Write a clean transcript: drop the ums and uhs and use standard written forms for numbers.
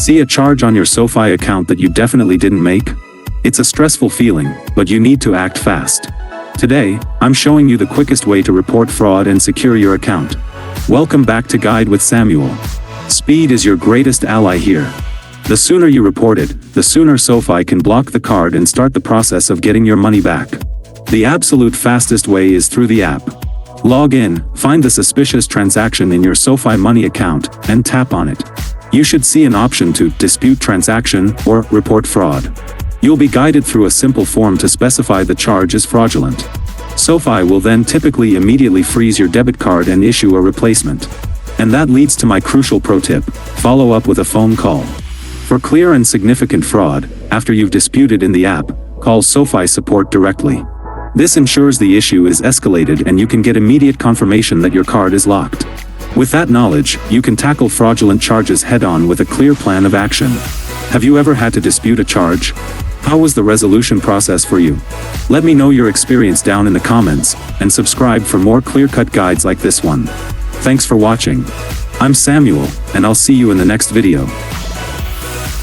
See a charge on your SoFi account that you definitely didn't make? It's a stressful feeling, but you need to act fast. Today, I'm showing you the quickest way to report fraud and secure your account. Welcome back to Guide with Samuel. Speed is your greatest ally here. The sooner you report it, the sooner SoFi can block the card and start the process of getting your money back. The absolute fastest way is through the app. Log in, find the suspicious transaction in your SoFi Money account, and tap on it. You should see an option to dispute transaction or report fraud. You'll be guided through a simple form to specify the charge is fraudulent. SoFi will then typically immediately freeze your debit card and issue a replacement. And that leads to my crucial pro tip: follow up with a phone call. For clear and significant fraud, after you've disputed in the app, call SoFi support directly. This ensures the issue is escalated and you can get immediate confirmation that your card is locked. With that knowledge, you can tackle fraudulent charges head-on with a clear plan of action. Have you ever had to dispute a charge? How was the resolution process for you? Let me know your experience down in the comments, and subscribe for more clear-cut guides like this one. Thanks for watching. I'm Samuel, and I'll see you in the next video.